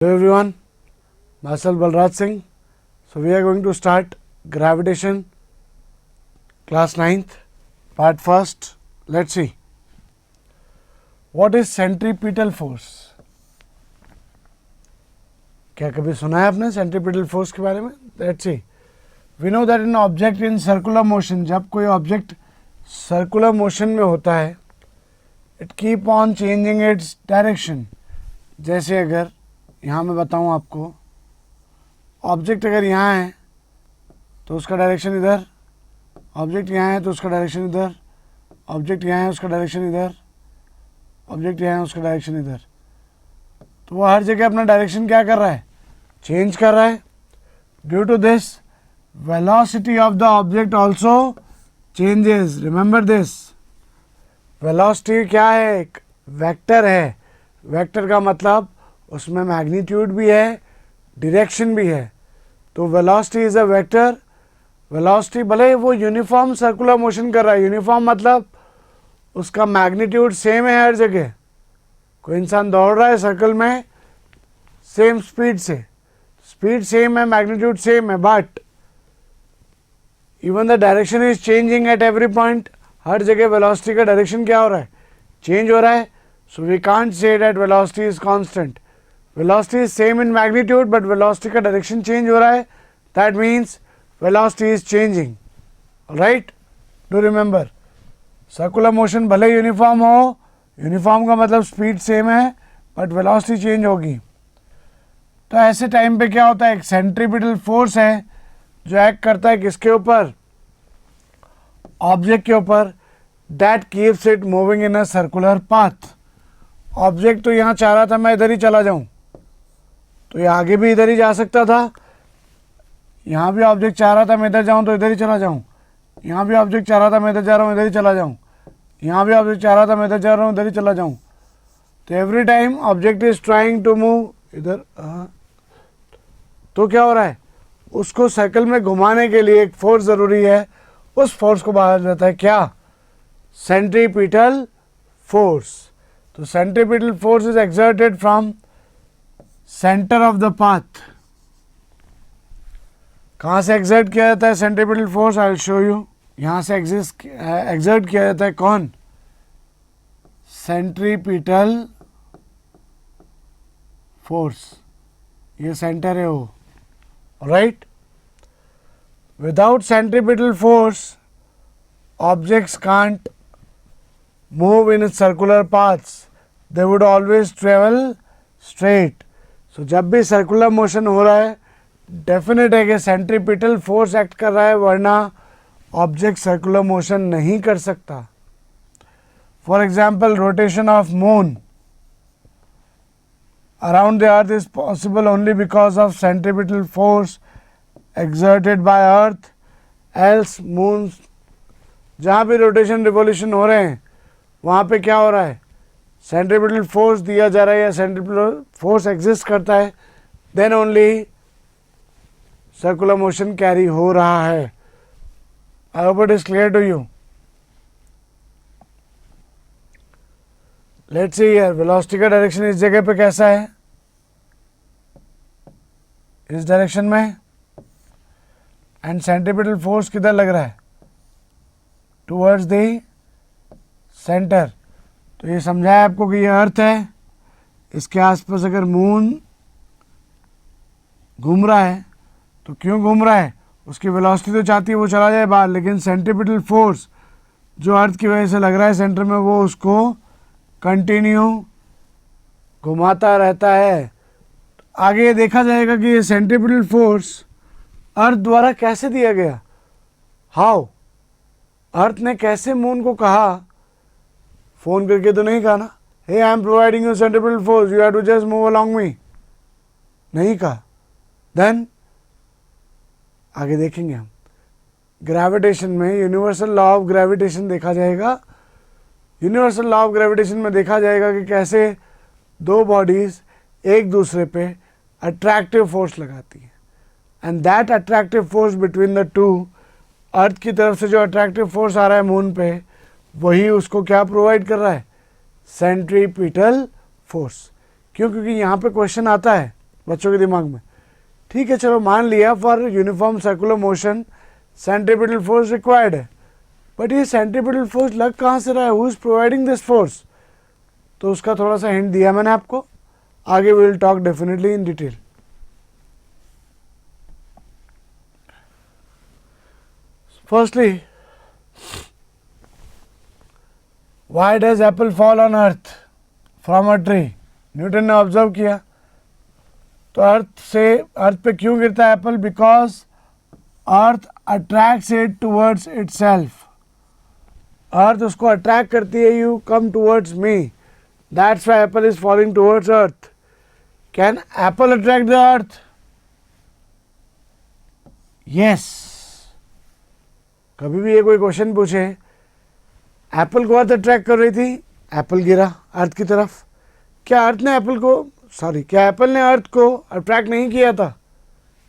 Hello everyone, myself Balraj Singh. So we are going to start gravitation class 9th part first. Let's see what is centripetal force. क्या कभी सुना है आपने centripetal force के बारे में? Let's see. We know that an object in circular motion, जब कोई object circular motion में होता है, it keep on changing its direction. जैसे अगर यहाँ मैं बताऊँ आपको, ऑब्जेक्ट अगर यहाँ है तो उसका डायरेक्शन इधर, ऑब्जेक्ट यहाँ है तो उसका डायरेक्शन इधर, ऑब्जेक्ट यहाँ है उसका डायरेक्शन इधर, ऑब्जेक्ट यहाँ है उसका डायरेक्शन इधर, तो वो हर जगह अपना डायरेक्शन क्या कर रहा है, चेंज कर रहा है. Due to this velocity of the object also changes. Remember this, velocity क्या है, एक वेक्टर है. वेक्टर का मतलब उसमें मैग्नीट्यूड भी है, डायरेक्शन भी है. तो velocity is a vector. Velocity भले वो यूनिफॉर्म सर्कुलर मोशन कर रहा है, यूनिफॉर्म मतलब उसका मैग्नीट्यूड सेम है हर जगह. कोई इंसान दौड़ रहा है सर्कल में सेम स्पीड से, स्पीड सेम है, मैग्नीट्यूड सेम है, but even the direction is changing at every point. हर जगह वेलोसिटी का डायरेक्शन क्या हो रहा है, चेंज हो रहा है. So we can't say that velocity is constant. Velocity is same in magnitude but velocity का डायरेक्शन चेंज हो रहा है. That means velocity is changing. Right, do remember, circular motion भले यूनिफॉर्म हो, यूनिफॉर्म का मतलब स्पीड सेम है but velocity change होगी. तो ऐसे टाइम पे क्या होता है, एक सेंट्रीपिटल फोर्स है जो एक्ट करता है किसके ऊपर, ऑब्जेक्ट के ऊपर. That keeps it moving in a circular path. Object तो यहाँ चाह रहा था मैं इधर ही चला जाऊँ, तो ये आगे भी इधर ही जा सकता था. यहाँ भी ऑब्जेक्ट चाह रहा था मैं इधर जाऊँ तो इधर ही चला जाऊँ. यहाँ भी ऑब्जेक्ट चाह रहा था मैं इधर जा रहा हूँ इधर ही चला जाऊँ. यहाँ भी ऑब्जेक्ट चाह रहा था मैं इधर जा रहा हूँ इधर ही चला जाऊँ. तो every time object is trying to move इधर. तो क्या हो रहा है, उसको सर्कल में घुमाने के लिए एक फोर्स ज़रूरी है. उस फोर्स को कहा जाता है क्या, सेंट्रीपिटल फोर्स. तो centripetal force is exerted from centre of the path. कहाँ से एक्सर्ट किया जाता है centripetal force, I will show you. यहाँ से एक्सर्ट किया जाता है कौन, सेंट्रीपिटल फोर्स. ये सेंटर है वो. Right, without centripetal force objects can't move in circular paths, they would always travel straight. So जब भी सर्कुलर मोशन हो रहा है डेफिनेट है कि सेंट्रीपिटल फोर्स एक्ट कर रहा है, वरना ऑब्जेक्ट सर्कुलर मोशन नहीं कर सकता. For example, rotation of moon around the earth is possible only because of centripetal force exerted by earth. Else moon, जहाँ भी रोटेशन रिवोल्यूशन हो रहे हैं वहाँ पे क्या हो रहा है, सेंट्रीपिटल फोर्स दिया जा रहा है या सेंट्रीपिटल फोर्स एग्जिस्ट करता है, then only circular motion carry हो रहा है. I hope it is clear to you. Let's see here, velocity का डायरेक्शन इस जगह पे कैसा है, इस डायरेक्शन में, एंड सेंट्रीपिटल फोर्स किधर लग रहा है, टूवर्ड्स द सेंटर. तो ये समझाया आपको कि ये अर्थ है, इसके आसपास अगर मून घूम रहा है तो क्यों घूम रहा है, उसकी वेलोसिटी तो चाहती है वो चला जाए बाहर, लेकिन सेंट्रीपिटल फोर्स जो अर्थ की वजह से लग रहा है सेंटर में, वो उसको कंटिन्यू घुमाता रहता है. आगे ये देखा जाएगा कि ये सेंट्रीपिटल फोर्स अर्थ द्वारा कैसे दिया गया, हाउ, अर्थ ने कैसे मून को कहा, फोन करके तो नहीं कहा ना, hey I am providing you centripetal force, you have to just move along me, नहीं कहा. देन आगे देखेंगे हम. ग्रेविटेशन में यूनिवर्सल लॉ ऑफ ग्रेविटेशन देखा जाएगा. यूनिवर्सल लॉ ऑफ ग्रेविटेशन में देखा जाएगा कि कैसे दो बॉडीज एक दूसरे पे अट्रैक्टिव फोर्स लगाती हैं, and that attractive force between the two, earth की तरफ से जो अट्रैक्टिव फोर्स आ रहा है मून पे, वही उसको क्या प्रोवाइड कर रहा है, सेंट्रीपिटल फोर्स. क्यों, क्योंकि यहाँ पे क्वेश्चन आता है बच्चों के दिमाग में, ठीक है चलो मान लिया for uniform circular motion centripetal force required है, बट ये सेंट्रीपिटल फोर्स लग कहाँ से रहा है, who is providing this force, तो उसका थोड़ा सा हिंट दिया मैंने आपको, आगे we will talk definitely in detail. Firstly, why does apple fall on earth from a tree? Newton ने ऑब्जर्व किया, तो अर्थ पे क्यों गिरता है apple, because earth attracts it towards itself. Earth उसको अट्रैक्ट करती है, you come towards me, that's why Apple is falling towards earth. Can Apple attract the earth? Yes. कभी भी ये कोई क्वेश्चन पूछे, एप्पल को अर्थ अट्रैक्ट कर रही थी, एप्पल गिरा अर्थ की तरफ. क्या अर्थ ने एप्पल को, सॉरी, क्या एप्पल ने अर्थ को अट्रैक्ट नहीं किया था?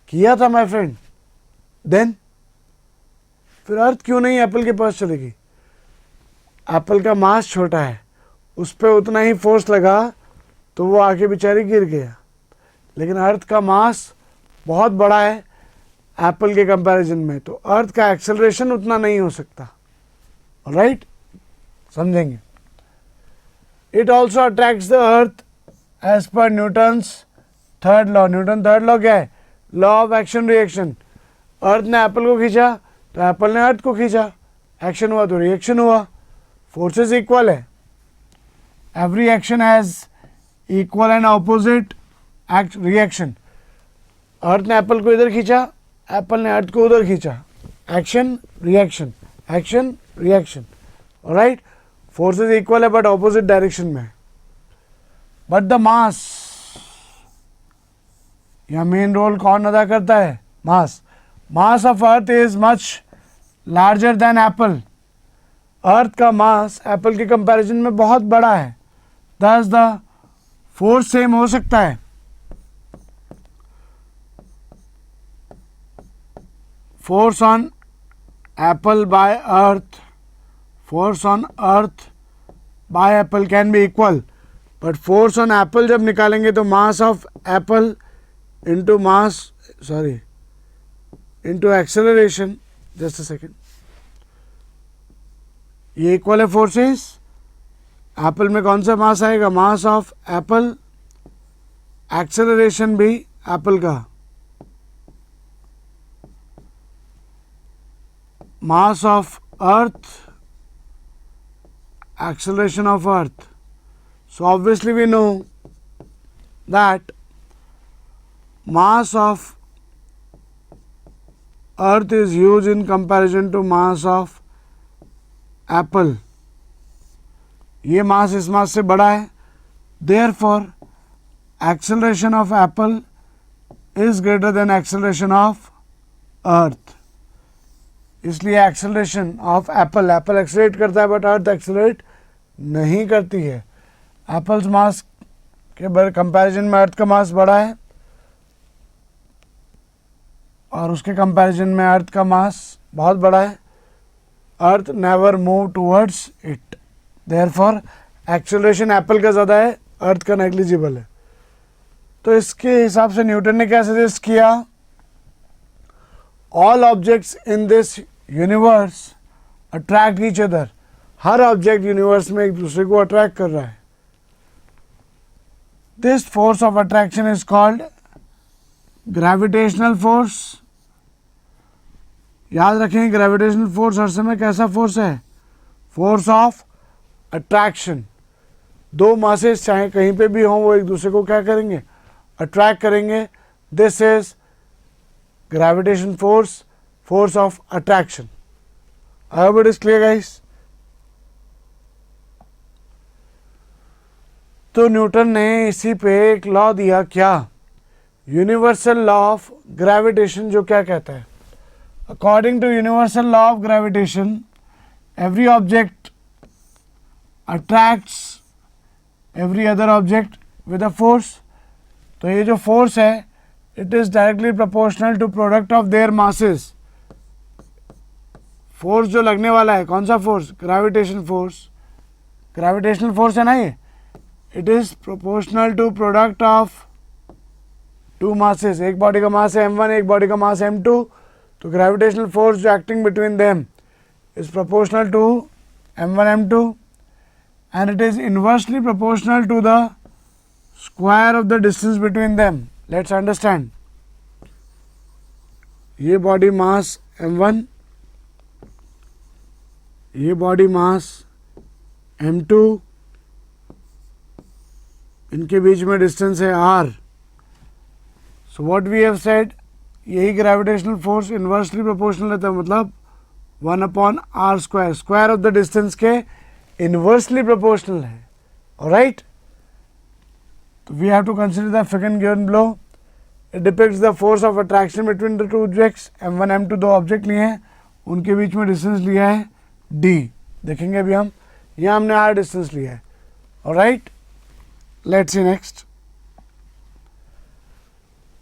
किया था माय फ्रेंड. देन फिर अर्थ क्यों नहीं एप्पल के पास चलेगी? एप्पल का मास छोटा है, उस पर उतना ही फोर्स लगा तो वो आके बेचारी गिर गया. लेकिन अर्थ का मास बहुत बड़ा है एप्पल के कंपैरिजन में, तो अर्थ का एक्सेलरेशन उतना नहीं हो सकता. राइट, समझेंगे. It also attracts the earth as per Newton's third law. Newton third law क्या है? Law of action reaction. Earth ने एप्पल को खींचा तो एप्पल ने अर्थ को खींचा, एक्शन हुआ तो रिएक्शन हुआ. फोर्सेस इक्वल है, every action has equal and opposite reaction. Earth ने एप्पल को इधर खींचा, एप्पल ने अर्थ को उधर खींचा, action reaction, action reaction. Right, forces equal है बट ऑपोजिट डायरेक्शन में. बट द मास, यह मेन रोल कौन अदा करता है? Mass. Mass of earth is much larger than apple. Earth का मास एप्पल के कंपैरिजन में बहुत बड़ा है, दस द फोर्स सेम हो सकता है. Force on apple by earth, force on earth by apple can be equal, but force on apple जब निकालेंगे तो mass of apple into mass, sorry, into acceleration, just a second, ये equal है forces. Apple में कौन सा मास आएगा? Mass of Apple, acceleration भी एप्पल का, मास of earth, acceleration of earth. So obviously we know that mass of earth is huge in comparison to mass of apple. ये मास इस मास से बड़ा है, therefore acceleration of apple is greater than acceleration of earth. इसलिए acceleration of Apple, Apple accelerate करता है but earth accelerate नहीं करती है. एप्पल्स मास के कंपैरिजन में अर्थ का मास बड़ा है और उसके कंपैरिजन में अर्थ का मास बहुत बड़ा है. Earth never move towards it, therefore acceleration apple का ज़्यादा है, अर्थ का नेग्लिजिबल है. तो इसके हिसाब से न्यूटन ने क्या सजेस्ट किया? All objects in this universe attract each other. Her object universe में एक दूसरे को अट्रैक्ट कर रहा है. This force of attraction is called gravitational force. याद रखें, ग्रेविटेशनल फोर्स हर समय कैसा फोर्स है? Force of attraction. दो मासेस चाहे कहीं पे भी हों, वो एक दूसरे को क्या करेंगे? अट्रैक्ट करेंगे. This is gravitation force, force of attraction. I hope it is clear guys. तो न्यूटन ने इसी पे एक लॉ दिया, क्या? यूनिवर्सल लॉ ऑफ ग्रेविटेशन, जो क्या कहता है? According to universal law of gravitation, every object attracts every other object with a force. तो ये जो फोर्स है, it is directly proportional to product of their masses. Force जो लगने वाला है, कौन सा force? Gravitation force. Gravitational force है ना ये. It is proportional to product of two masses, एक बॉडी का मास है m1, एक बॉडी का मास m2, तो ग्रेविटेशनल फोर्स जो acting between them is proportional to m1 m2 and it is inversely proportional to the square of the distance between them. Let's understand. ये body mass m1, ये body mass m2, इनके बीच में distance है r. So what we have said, यही gravitational force inversely proportional रहता है, मतलब 1/r square, square of the distance के इन्वर्सली प्रोपोर्शनल है. ऑलराइट, तो we have to consider the figure given below. It depicts the force of attraction between the two objects. m1 m2 दो object लिए हैं, उनके बीच में डिस्टेंस लिया है d. देखेंगे अभी हम, यहाँ हमने r डिस्टेंस लिया है. Alright, let's see next.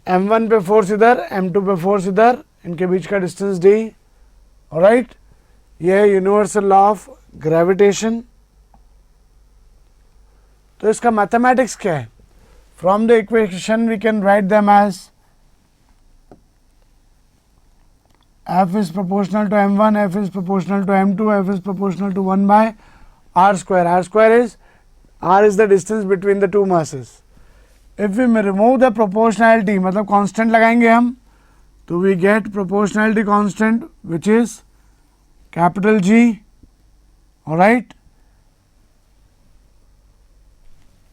m1 पे फोर्स इधर, m2 पे फोर्स इधर, इनके बीच का डिस्टेंस d. ऑलराइट, यह है यूनिवर्सल लॉ ऑफ ग्रेविटेशन. तो इसका मैथमेटिक्स क्या है? From the equation we can write them as f is proportional to m1, f is proportional to m2, f is proportional to 1 by r square. R square is, r is the distance between the two masses. If we remove the proportionality, मतलब constant लगाएंगे हम, तो we get proportionality constant which is capital G. Alright,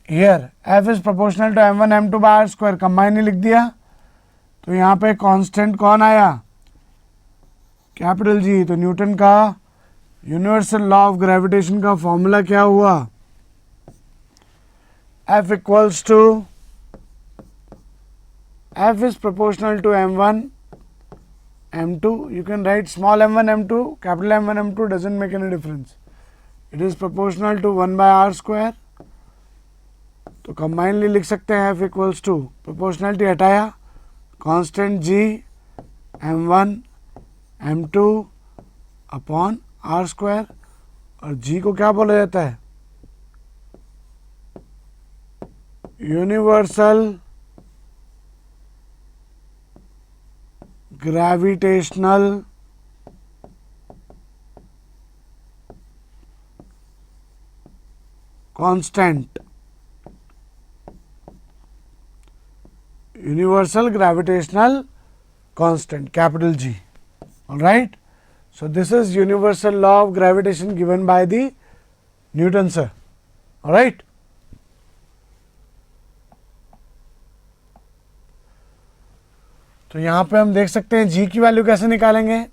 here f is proportional to m1 m2 by r square, combine ही लिख दिया. तो यहाँ पे कांस्टेंट कौन आया? Capital G. तो न्यूटन का यूनिवर्सल लॉ ऑफ ग्रेविटेशन का फॉर्मूला क्या हुआ? f equals to, f is proportional to m1 m2. You can write small m1 m2, capital M1 m2, doesn't make any difference. It is proportional to 1 by r square. तो combinedly लिख सकते हैं f equals to, proportionality हटाया, constant g m1 m2 upon r square, और g को क्या बोला जाता है? Universal gravitational constant. Universal gravitational constant, capital G. All right. So this is universal law of gravitation given by the Newton, sir. All right. तो यहाँ पे हम देख सकते हैं G की वैल्यू कैसे निकालेंगे.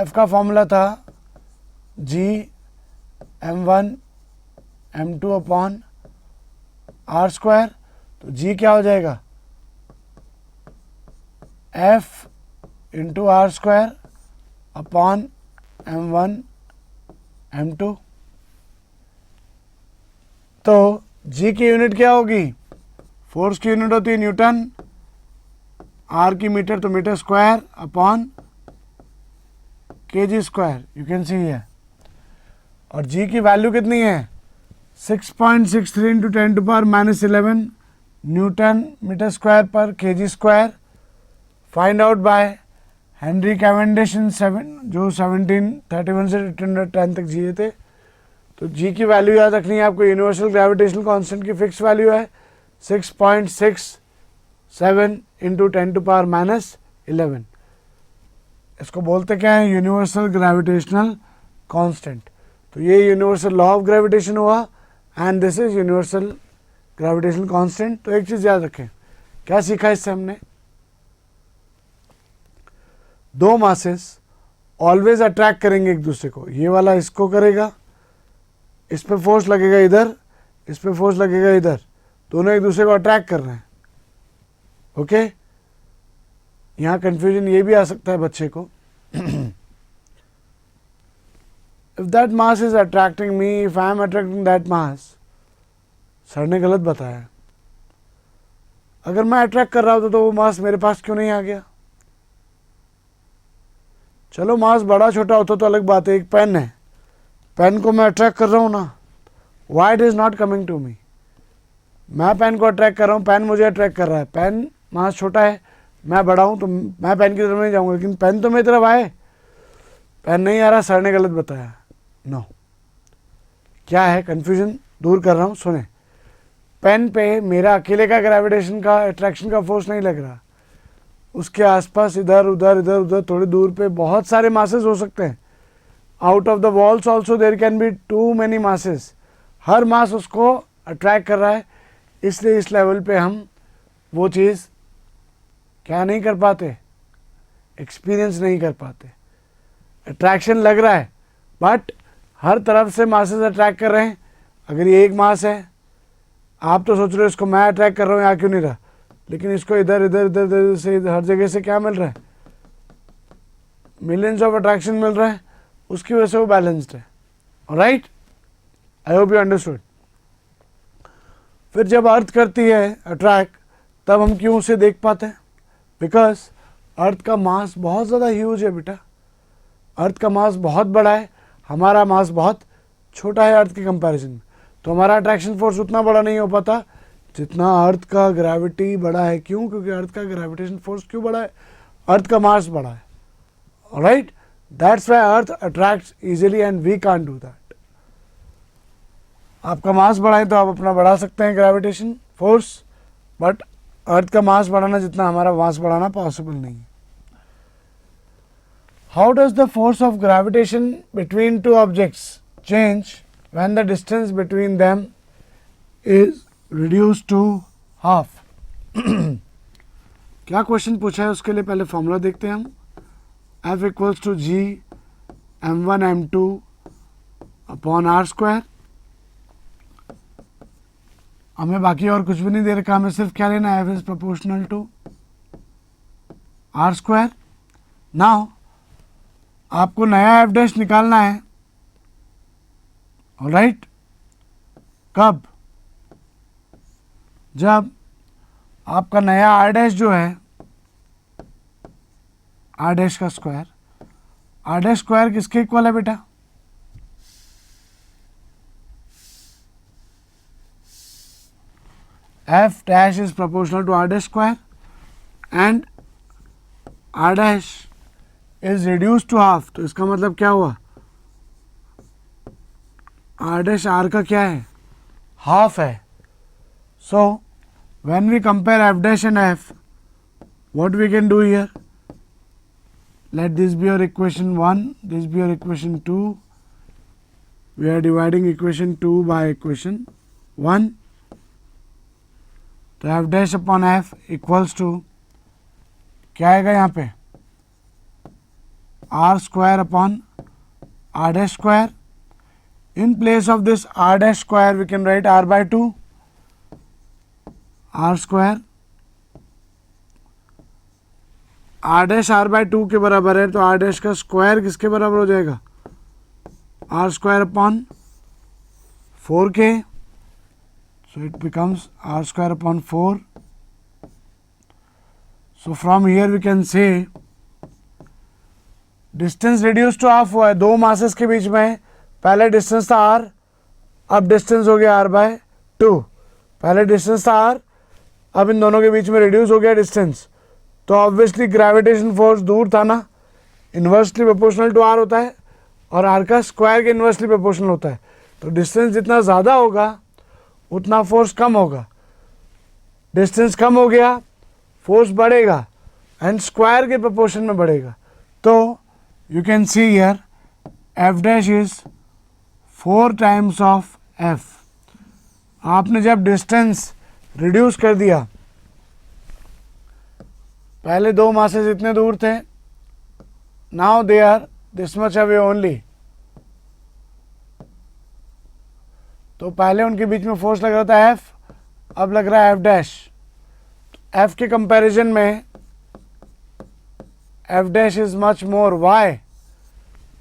F का फॉर्मूला था G m1 m2 upon r square. तो G क्या हो जाएगा? F into r square upon m1 m2. तो G की यूनिट क्या होगी? फोर्स की यूनिट होती है न्यूटन, R की मीटर, तो metre square upon kg square. You can see here. और G की वैल्यू कितनी है? 6.63 into 10 to power -11 newton metre square पर kg square. Find out by Henry Cavendish in जो 1731 से 1810 तक जिए थे. तो G की वैल्यू याद रखनी है आपको. यूनिवर्सल ग्रेविटेशनल कांस्टेंट की फिक्स वैल्यू है 6.67 इंटू 10 टू पावर -11. इसको बोलते क्या है? Universal gravitational constant. तो ये यूनिवर्सल लॉ ऑफ ग्रेविटेशन हुआ and this is universal gravitational constant. तो एक चीज याद रखें, क्या सीखा इससे हमने? दो मासेस ऑलवेज अट्रैक्ट करेंगे एक दूसरे को. ये वाला इसको करेगा, इस पे फोर्स लगेगा इधर, इस पे फोर्स लगेगा इधर, दोनों एक दूसरे को अट्रैक्ट कर रहे हैं. ओके, यहाँ कंफ्यूजन ये भी आ सकता है बच्चे को. If that mass is attracting me, if I am attracting that mass. Sir ने गलत बताया. अगर मैं अट्रैक्ट कर रहा होता तो वो मास मेरे पास क्यों नहीं आ गया? चलो मास बड़ा छोटा होता तो अलग बात है. एक पेन है, पेन को मैं अट्रैक्ट कर रहा हूँ ना, why it is not coming to me? मैं पेन को अट्रैक्ट कर रहा हूँ, पेन मुझे अट्रैक्ट कर रहा है, पेन मास छोटा है, मैं बड़ा हूँ तो मैं पेन की तरफ नहीं जाऊँगा, लेकिन पेन तो मेरी तरफ आए, पेन नहीं आ रहा, सर ने गलत बताया। नो, क्या है, कन्फ्यूजन दूर कर रहा हूँ। सुने, पेन पे मेरा अकेले का ग्रेविटेशन का अट्रैक्शन का फोर्स नहीं लग रहा, उसके आसपास इधर उधर इधर उधर थोड़ी दूर पे बहुत सारे मासेस हो सकते हैं। Out of the walls also there can be too many masses, हर मास उसको अट्रैक्ट कर रहा है, इसलिए इस लेवल पे हम वो चीज़ क्या नहीं कर पाते, एक्सपीरियंस नहीं कर पाते। अट्रैक्शन लग रहा है बट हर तरफ से मासेस अट्रैक्ट कर रहे हैं। अगर ये एक मास है, आप तो सोच रहे हो इसको मैं अट्रैक्ट कर रहा हूँ, यहाँ क्यों नहीं रहा, लेकिन इसको इधर इधर इधर इधर से हर जगह से क्या मिल रहा है, मिलियंस ऑफ अट्रैक्शन मिल रहा है, उसकी वजह से वो बैलेंस्ड है। Alright, I hope you understood. फिर जब अर्थ करती है अट्रैक्ट, तब हम क्यों उसे देख पाते हैं, बिकॉज अर्थ का मास बहुत ज़्यादा ह्यूज है बेटा, अर्थ का मास बहुत बड़ा है, हमारा मास बहुत छोटा है अर्थ के कंपैरिजन में, तो हमारा अट्रैक्शन फोर्स उतना बड़ा नहीं हो पाता जितना अर्थ का ग्रेविटी बड़ा है। क्यों? क्योंकि अर्थ का ग्रेविटेशन फोर्स क्यों बड़ा है, अर्थ का मास बड़ा है। Alright, that's why earth attracts easily and we can't do that. आपका मास बड़ा है तो आप अपना बढ़ा सकते हैं ग्रेविटेशन फोर्स, बट अर्थ का मास बढ़ाना जितना हमारा मास बढ़ाना पॉसिबल नहीं है। How does the force of gravitation between two objects change when the distance between them is reduced to half? क्या क्वेश्चन पूछा है उसके लिए पहले फॉर्मूला देखते हैं हम। F equals to G m1 m2 upon r square. हमें बाकी और कुछ भी नहीं दे रखा, हमें सिर्फ क्या लेना है, F is proportional to r square. Now आपको नया एफ डैश निकालना है। ऑलराइट, कब? जब आपका नया आर डैश जो है, आर डैश का स्क्वायर, आर डैश स्क्वायर किसके इक्वल है बेटा? F dash is proportional to r dash square and r dash is reduce to half. तो इसका मतलब क्या हुआ, आर डैश आर का क्या है, हाफ है। So when we compare F dash and F, what we can do here, let this be your equation 1, this be your equation 2, we are dividing equation 2 by equation 1। तो F dash upon F equals to क्या आएगा यहाँ पे, R square upon R dash square. In place of this r dash square we can write r by 2, r square, r dash r by 2 के बराबर है, तो r dash का square किसके बराबर हो जाएगा, r square upon 4k, so it becomes r square upon 4. So from here we can say distance reduce to half हुआ है, दो मासेस के बीच में। पहले डिस्टेंस था r, अब डिस्टेंस हो गया r बाय 2। पहले डिस्टेंस था r, अब इन दोनों के बीच में रिड्यूस हो गया डिस्टेंस, तो ऑब्वियसली ग्रेविटेशन फोर्स दूर था ना, इन्वर्सली प्रोपोर्शनल टू r होता है और r का स्क्वायर के इन्वर्सली प्रोपोर्शनल होता है। तो डिस्टेंस जितना ज़्यादा होगा उतना फोर्स कम होगा, डिस्टेंस कम हो गया फोर्स बढ़ेगा एंड स्क्वायर के प्रोपोर्शन में बढ़ेगा। तो you can see here f dash is 4 times of f। आपने जब डिस्टेंस रिड्यूस कर दिया, पहले दो मासेस इतने दूर थे, now they are this much away only, तो पहले उनके बीच में फोर्स लग रहा था f, अब लग रहा है f डैश। f के कंपैरिजन में f dash is much more. Why?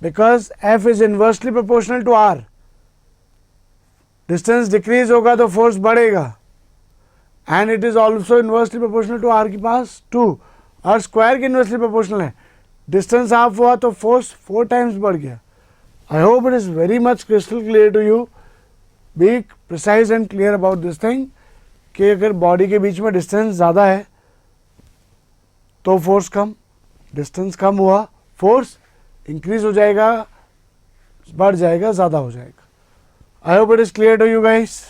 Because f is inversely proportional to r. Distance decrease होगा तो फोर्स बढ़ेगा and it is also inversely proportional to r के पास 2, और स्क्वायर के इन्वर्सली प्रोपोर्शनल है। डिस्टेंस हाफ हुआ तो फोर्स 4 टाइम्स बढ़ गया। I hope it is very much crystal clear to you. Be precise and clear about this thing. कि अगर बॉडी के बीच में डिस्टेंस ज़्यादा है तो फोर्स कम, डिस्टेंस कम हुआ फोर्स इंक्रीज हो जाएगा, बढ़ जाएगा, ज़्यादा हो जाएगा। I hope it is clear to you guys.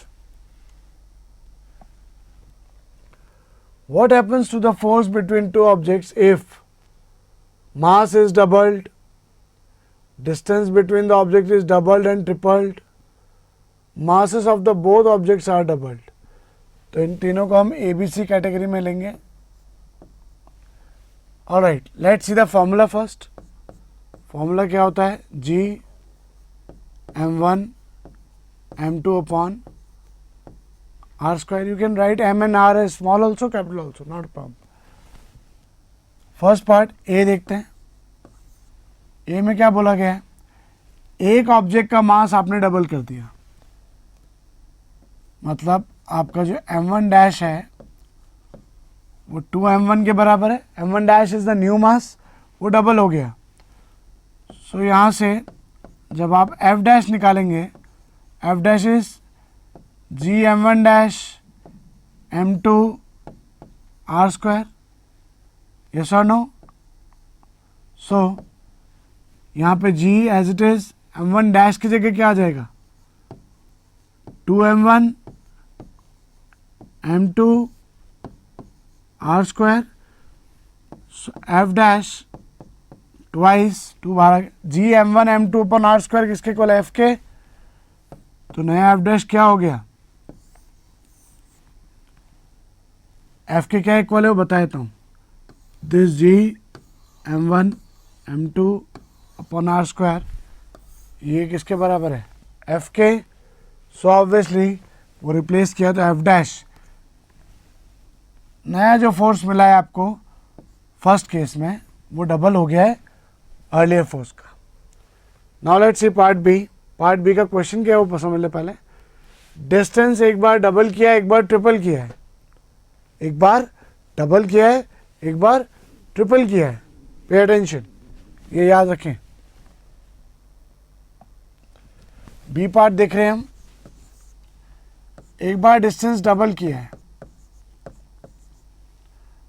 What happens to the force between two objects if mass is doubled, distance between the object is doubled and tripled, masses of the both objects are doubled? तो इन तीनों को हम ABC category में लेंगे। Alright, let's see the formula first. Formula क्या होता है? G m1 m2 upon r square. You can write m and r as small also, capital also, not a problem. First part A देखते हैं। ए में क्या बोला गया है? एक ऑब्जेक्ट का मास आपने डबल कर दिया, मतलब आपका जो m1 डैश है वो 2m1 के बराबर है। m1 dash is the new mass, वो डबल हो गया। सो यहाँ से जब आप f डैश निकालेंगे, f dash is G m1 dash m2 r square, yes or no? So यहाँ पे g as it is m1 dash की जगह क्या आ जाएगा? 2m1 m2 r square, f dash twice 2 बारह G m1 m2 upon r square किसके equal है? f के। तो नया f डैश क्या हो गया? f के क्या इक्वल है वो बता देता हूँ। This G m1 m2 upon r square, ये किसके बराबर है? f के। सो ऑब्वियसली वो रिप्लेस किया तो f डैश, नया जो फोर्स मिला है आपको फर्स्ट केस में वो डबल हो गया है अर्लियर फोर्स का। Now let's see part B. Part B का क्वेश्चन क्या है वो समझ ले पहले। डिस्टेंस एक बार डबल किया है, एक बार ट्रिपल किया है, एक बार डबल किया है, एक बार ट्रिपल किया है। पे अटेंशन, ये याद रखें। बी पार्ट देख रहे हैं हम। एक बार डिस्टेंस डबल किया है,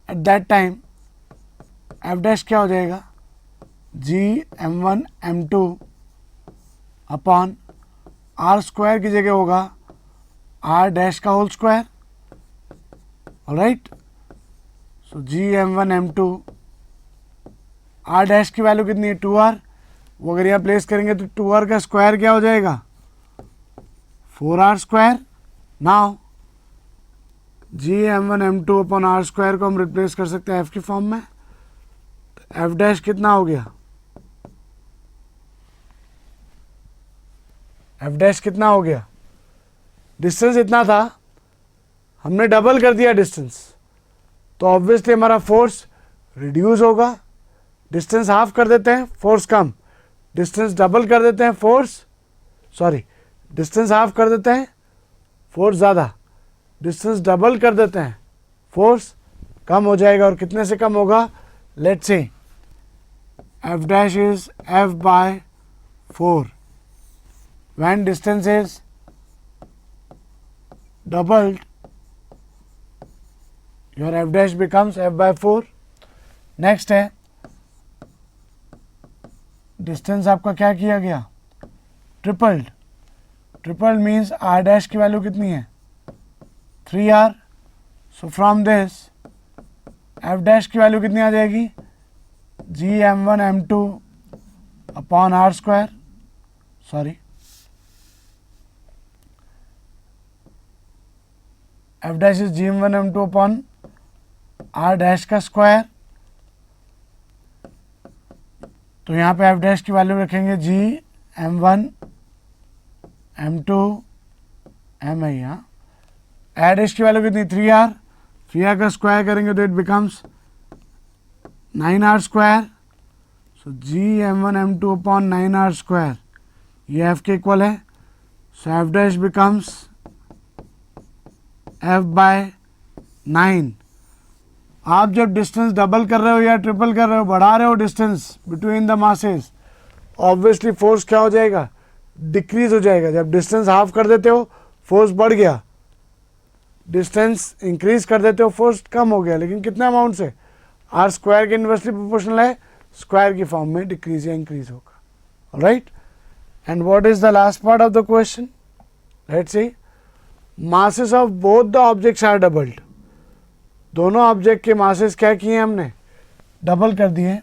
at that time F dash क्या हो जाएगा? जी m1 m2 upon r square की जगह होगा r डैश का होल स्क्वायर। ऑलराइट, सो G m1 m2, r dash की वैल्यू कितनी है? 2r। वो अगर यहाँ प्लेस करेंगे तो 2r का स्क्वायर क्या हो जाएगा? 4r square. नाउ जी m1 m2 upon r square को हम रिप्लेस कर सकते हैं f की फॉर्म में। तो f डैश कितना हो गया? f डैश कितना हो गया? डिस्टेंस इतना था, हमने डबल कर दिया डिस्टेंस, तो ऑब्वियसली हमारा फोर्स रिड्यूस होगा। डिस्टेंस हाफ कर देते हैं, फोर्स कम। डिस्टेंस डबल कर देते हैं, डिस्टेंस हाफ कर देते हैं, फोर्स ज़्यादा। डिस्टेंस डबल कर देते हैं, फोर्स कम हो जाएगा। और कितने से कम होगा? Let's say f dash is f by 4। when distance is doubled, your f dash becomes f by 4. Next है डिस्टेंस आपका क्या किया गया? Tripled. Tripled means r dash की वैल्यू कितनी है? 3r। So from this f dash की value कितनी आ जाएगी? G m1 m2 upon r square, f dash is G m1 m2 upon r dash का स्क्वायर। तो यहाँ पे f डैश की वैल्यू रखेंगे जी m1 m2 m है यहाँ। r डैश की वैल्यू कितनी? 3r। 3r का स्क्वायर करेंगे तो it becomes 9r square. So G m1 m2 upon 9r square, ये f के इक्वल है। So f dash becomes f by 9। आप जब डिस्टेंस डबल कर रहे हो या ट्रिपल कर रहे हो, बढ़ा रहे हो distance between the masses, obviously force क्या हो जाएगा? डिक्रीज हो जाएगा। जब डिस्टेंस हाफ कर देते हो, फोर्स बढ़ गया। डिस्टेंस इंक्रीज कर देते हो फोर्स कम हो गया, लेकिन कितने अमाउंट से, आर स्क्वायर के इन्वर्सली प्रोपोर्शनल है, स्क्वायर की फॉर्म में डिक्रीज या इंक्रीज होगा, right. And what is the last part of the question, let's see, masses of both the objects are doubled, दोनों ऑब्जेक्ट के मासेस क्या किए हमने, डबल कर दिए,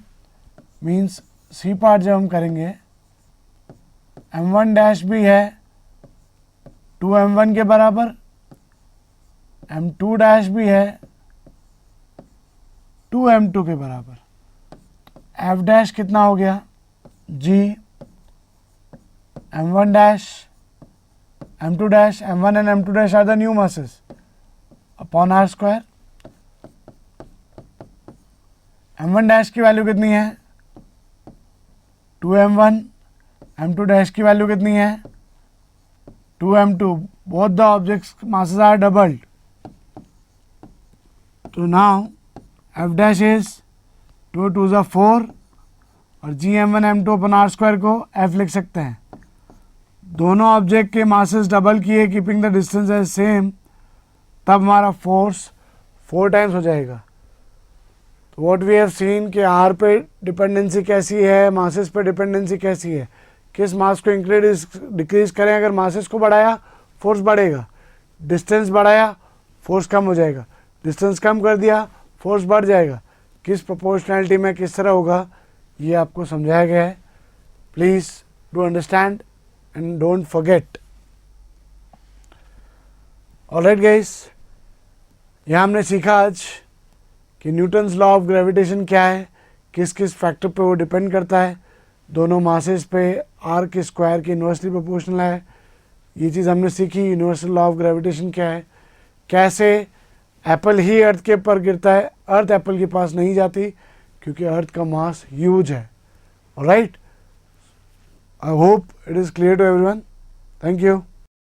मीन्स सी पार्ट जब हम करेंगे m1 डैश भी है 2m1 के बराबर, m2 डैश भी है 2m2 के बराबर, f डैश कितना हो गया g, m1 dash m2 dash, m1 and m2 dash are the new masses upon r square. m1 dash की वैल्यू कितनी है 2m1, m2 डैश की वैल्यू कितनी है 2m2, both the objects masses are doubled, तो नाउ f डैश इज 2 2 ज़ा 4 और g m1 m2 upon r square को f लिख सकते हैं। दोनों ऑब्जेक्ट के मासेस डबल किए, keeping the distance as same, तब हमारा फोर्स 4 टाइम्स हो जाएगा। तो व्हाट वी हैव सीन कि r पे डिपेंडेंसी कैसी है, मासेस पे डिपेंडेंसी कैसी है, किस मास को इंक्रीज डिक्रीज करें, अगर मासेस को बढ़ाया फोर्स बढ़ेगा, डिस्टेंस बढ़ाया फोर्स कम हो जाएगा, डिस्टेंस कम कर दिया फोर्स बढ़ जाएगा, किस प्रोपोर्शनैलिटी में किस तरह होगा ये आपको समझाया गया है। Please do understand and don't forget. Alright guys, यहाँ हमने सीखा आज कि न्यूटन्स लॉ ऑफ ग्रेविटेशन क्या है, किस किस फैक्टर पे वो डिपेंड करता है, दोनों मासेस पे आर के स्क्वायर की इन्वर्सली प्रोपोर्शनल है, ये चीज़ हमने सीखी। यूनिवर्सल लॉ ऑफ ग्रेविटेशन क्या है, कैसे एप्पल ही अर्थ के ऊपर गिरता है, अर्थ एप्पल के पास नहीं जाती क्योंकि अर्थ का मास ह्यूज है। Alright, I hope it is clear to everyone. Thank you.